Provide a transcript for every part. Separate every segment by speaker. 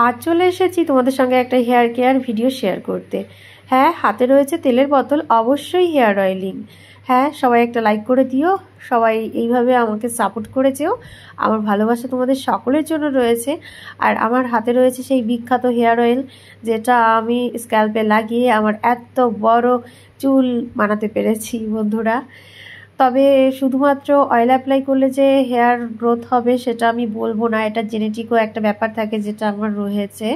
Speaker 1: আজ চলে এসেছি তোমাদের সঙ্গে একটা হেয়ার কেয়ার ভিডিও শেয়ার করতে। হ্যাঁ, হাতে রয়েছে তেলের বোতল, অবশ্যই হেয়ার অয়েলিং। হ্যাঁ, সবাই একটা লাইক করে দিও, সবাই এইভাবে আমাকে সাপোর্ট করে যেও। আমার ভালোবাসা তোমাদের সকলের জন্য রয়েছে। আর আমার হাতে রয়েছে সেই বিখ্যাত হেয়ার অয়েল, যেটা আমি স্ক্যাল্পে লাগিয়ে আমার এত বড় চুল বানাতে পেরেছি বন্ধুরা। তবে শুধুমাত্র অয়েল অ্যাপ্লাই করলে যে হেয়ার গ্রোথ হবে সেটা আমি বলবো না, এটা জেনেটিকও একটা ব্যাপার থাকে যেটা আমার রয়েছে।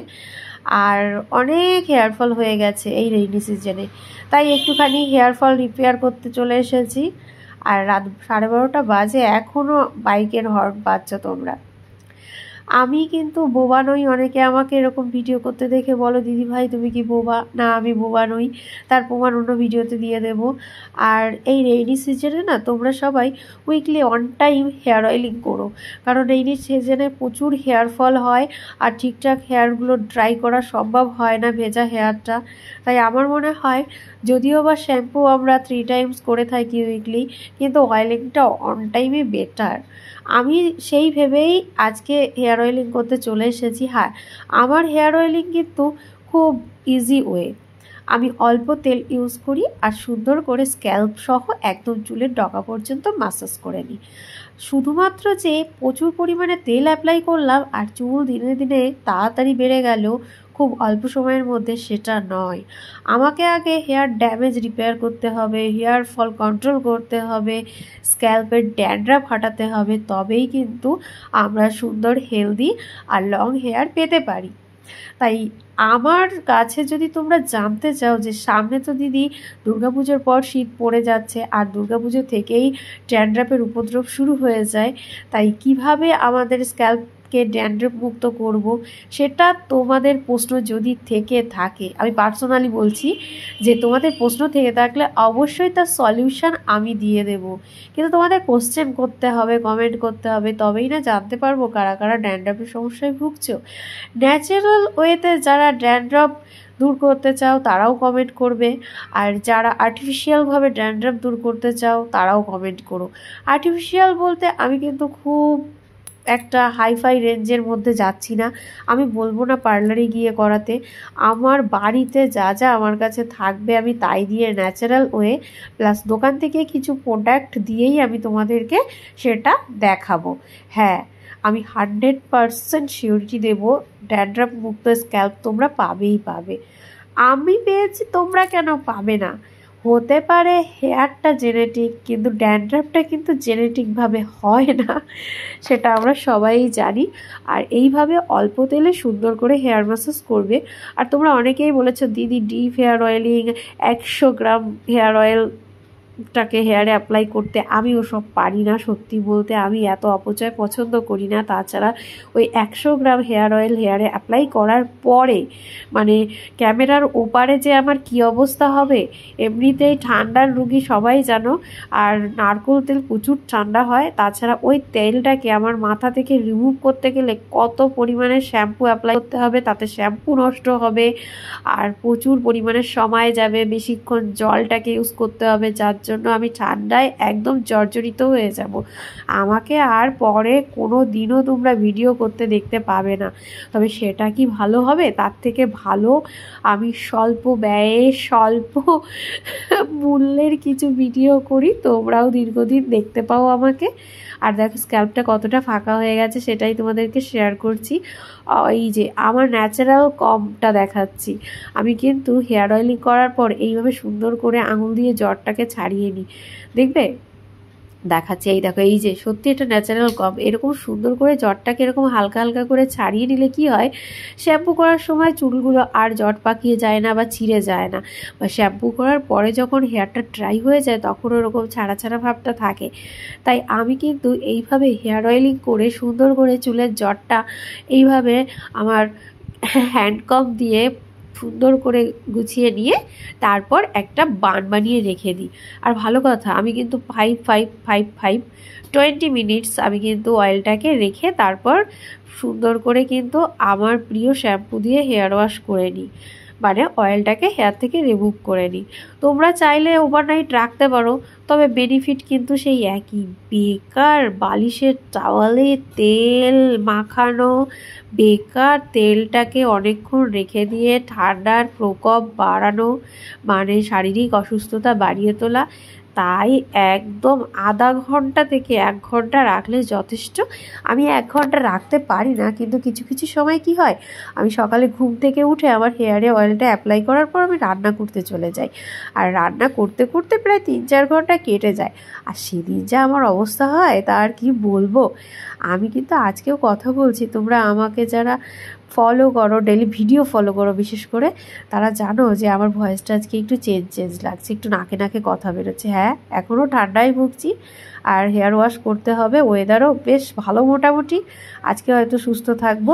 Speaker 1: আর অনেক হেয়ার ফল হয়ে গেছে এই রেইনি সিজনে, তাই একটুখানি হেয়ার ফল রিপেয়ার করতে চলে এসেছি। আর রাত 12:30 বাজে, এখনও বাইকের হর্ন পাচ্ছ তোমরা। আমি কিন্তু বোবা নই। অনেকে আমাকে এরকম ভিডিও করতে দেখে বলো, দিদি ভাই তুমি কি বোবা? না, আমি বোবা নই, তার প্রমাণ অন্য ভিডিওতে দিয়ে দেব। আর এই রেইনি সিজনে না তোমরা সবাই weekly on time hair oiling করো, কারণ রেইনি সিজনে প্রচুর হেয়ার ফল হয় আর ঠিকঠাক হেয়ারগুলো ড্রাই করা সম্ভব হয় না ভেজা হেয়ারটা। তাই আমার মনে হয় যদিও বা শ্যাম্পু আমরা 3 টাইমস করে থাকি উইকলি, কিন্তু অয়েলিংটা অন টাইমে বেটার। আমি সেই ভেবেই আজকে হেয়ার অয়েলিং করতে চলে এসেছি। হ্যাঁ, আমার হেয়ার অয়েলিং কিন্তু খুব ইজি ওয়ে। আমি অল্প তেল ইউজ করি আর সুন্দর করে স্ক্যাল্প সহ একদম চুলের ডগা পর্যন্ত মাসাজ করে নিই। শুধুমাত্র যে প্রচুর পরিমাণে তেল অ্যাপ্লাই করলাম আর চুল দিনে দিনে তাড়াতাড়ি বেড়ে গেল খুব অল্প সময়ের মধ্যে, সেটা নয়। আমাকে আগে হেয়ার ড্যামেজ রিপেয়ার করতে হবে, হেয়ার ফল কন্ট্রোল করতে হবে, স্ক্যাল্পের ড্যান্ড্রাফ হটাতে হবে, তবেই কিন্তু আমরা সুন্দর হেলদি আর লং হেয়ার পেতে পারি। তাই আমার কাছে যদি তোমরা জানতে চাও যে সামনে তো দিদি দুর্গাপুজোর পর শীত পড়ে যাচ্ছে আর দুর্গাপুজো থেকেই ড্যান্ড্রাফের উপদ্রব শুরু হয়ে যায়, তাই কিভাবে আমাদের স্ক্যাল্পকে ড্যান্ড্রাফ মুক্ত করব, সেটা তোমাদের প্রশ্ন যদি থেকে থাকে, আমি পার্সোনালি বলছি যে তোমাদের প্রশ্ন থেকে থাকলে অবশ্যই তার সলিউশন আমি দিয়ে দেব। কিন্তু তোমাদের কোশ্চেন করতে হবে, কমেন্ট করতে হবে, তবেই না জানতে পারবো কারা কারা ড্যান্ড্রাফের সমস্যায় ভুগছো। ন্যাচারাল ওয়েতে যারা ড্যান্ড্রাফ দূর করতে চাও তারাও কমেন্ট করবে, আর যারা আর্টিফিশিয়ালভাবে ড্যান্ড্রাফ দূর করতে চাও তারাও কমেন্ট করো। আর্টিফিশিয়াল বলতে আমি কিন্তু খুব একটা হাইফাই রেঞ্জের মধ্যে যাচ্ছি না। আমি বলবো না পার্লারে গিয়ে করাতে, আমার বাড়িতে যা যা আমার কাছে থাকবে আমি তাই দিয়ে ন্যাচারাল ওয়ে প্লাস দোকান থেকে কিছু প্রোডাক্ট দিয়েই আমি তোমাদেরকে সেটা দেখাবো। হ্যাঁ, আমি 100% সিউরিটি দেবো ড্যান্ড্রাফ মুক্ত স্ক্যাল্প তোমরা পাবেই পাবে। আমি পেয়েছি, তোমরা কেন পাবে না? হতে পারে হেয়ারটা জেনেটিক, কিন্তু ড্যান্ড্রাফটা কিন্তু জেনেটিকভাবে হয় না, সেটা আমরা সবাই জানি। আর এইভাবে অল্প তেলে সুন্দর করে হেয়ার ম্যাসাজ করবে। আর তোমরা অনেকেই বলেছো দিদি ডিপ হেয়ার অয়েলিং 100 গ্রাম হেয়ার অয়েল টাকে হেয়ারে অ্যাপ্লাই করতে। আমি ওসব পারি না, সত্যি বলতে আমি এত অপচয় পছন্দ করি না। তাছাড়া ওই 100 গ্রাম হেয়ার অয়েল হেয়ারে অ্যাপ্লাই করার পরে মানে ক্যামেরার ওপারে যে আমার কি অবস্থা হবে, এমনিতেই ঠান্ডার রুগী সবাই জানো, আর নারকেল তেল প্রচুর ঠান্ডা হয়। তাছাড়া ওই তেলটাকে আমার মাথা থেকে রিমুভ করতে গেলে কত পরিমাণে শ্যাম্পু অ্যাপ্লাই করতে হবে, তাতে শ্যাম্পু নষ্ট হবে আর প্রচুর পরিমাণে সময় যাবে, বেশিক্ষণ জলটাকে ইউজ করতে হবে, যার জন্য আমি ঠান্ডায় একদম জর্জরিত হয়ে যাব। আমাকে আর পরে কোনো দিনও তোমরা ভিডিও করতে দেখতে পাবে না। তবে সেটা কি ভালো হবে? তার থেকে ভালো আমি স্বল্প ব্যয়ে স্বল্প মূল্যের কিছু ভিডিও করি, তোমরাও দীর্ঘদিন দেখতে পাও আমাকে। আর দেখো স্ক্যাল্পটা কতটা ফাঁকা হয়ে গেছে সেটাই তোমাদেরকে শেয়ার করছি। এই যে আমার ন্যাচারাল কমটা দেখাচ্ছি। আমি কিন্তু হেয়ার অয়েলিং করার পর এইভাবে সুন্দর করে আঙুল দিয়ে জটটাকে ছাড়িয়ে নিই, দেখবে দেখাচ্ছি। এই দেখো, এই যে সত্যি এটা ন্যাচারাল কম। এরকম সুন্দর করে জটটাকে এরকম হালকা হালকা করে ছাড়িয়ে নিলে কি হয়, শ্যাম্পু করার সময় চুলগুলো আর জট পাকিয়ে যায় না বা ছিঁড়ে যায় না, বা শ্যাম্পু করার পরে যখন হেয়ারটা ড্রাই হয়ে যায় তখন ওরকম ছাড়া ছাড়া ভাবটা থাকে। তাই আমি কিন্তু এইভাবে হেয়ার অয়েলিং করে সুন্দর করে চুলের জটটা এইভাবে আমার হ্যান্ডকম দিয়ে সুন্দর করে গুছিয়ে নিয়ে তারপর একটা বান বানিয়ে রেখে দিই। আর ভালো কথা, আমি কিন্তু 20 মিনিটস আমি কিন্তু অয়েলটাকে রেখে তারপর সুন্দর করে কিন্তু আমার প্রিয় শ্যাম্পু দিয়ে হেয়ার ওয়াশ করে নিই। মানে অয়েলটাকে হেয়ার থেকে রিমুভ করে নিই। তোমরা চাইলে ওভারনাইট রাখতে পারো, তবে বেনিফিট কিন্তু সেই একই। বেকার বালিশের টাওয়ালে তেল মাখানো, বেকার তেলটাকে অনেকক্ষণ রেখে দিয়ে ঠান্ডার প্রকোপ বাড়ানো, মানে শারীরিক অসুস্থতা বাড়িয়ে তোলা। তাই একদম আধা ঘন্টা থেকে 1 ঘন্টা রাখলে যথেষ্ট। আমি 1 ঘন্টা রাখতে পারি না, কিন্তু কিছু কিছু সময় কি হয়, আমি সকালে ঘুম থেকে উঠে আমার হেয়ারে অয়েলটা অ্যাপ্লাই করার পর আমি রান্না করতে চলে যাই, আর রান্না করতে করতে প্রায় 3-4 ঘন্টা কেটে যায়। আর সেদিন যা আমার অবস্থা হয় তা আর কি বলবো। আমি কিন্তু আজকেও কথা বলছি, তোমরা আমাকে যারা ফলো করো, ডেলি ভিডিও ফলো করো বিশেষ করে, তারা জানো যে আমার ভয়েসটা আজকে একটু চেঞ্জ লাগছে, একটু নাকে নাকে কথা বেরোচ্ছে। হ্যাঁ, এখনও ঠান্ডায় ভুগছি, আর হেয়ার ওয়াশ করতে হবে। ওয়েদারও বেশ ভালো মোটামুটি, আজকে হয়তো সুস্থ থাকবো।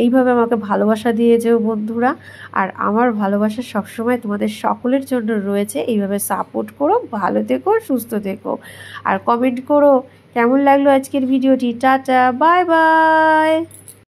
Speaker 1: এইভাবে আমাকে ভালোবাসা দিয়ে যেও বন্ধুরা, আর আমার ভালোবাসা সবসময় তোমাদের সকলের জন্য রয়েছে। এইভাবে সাপোর্ট করো, ভালো থেকো, সুস্থ থেকো, আর কমেন্ট করো কেমন লাগলো আজকের ভিডিওটি। Tata, bye bye.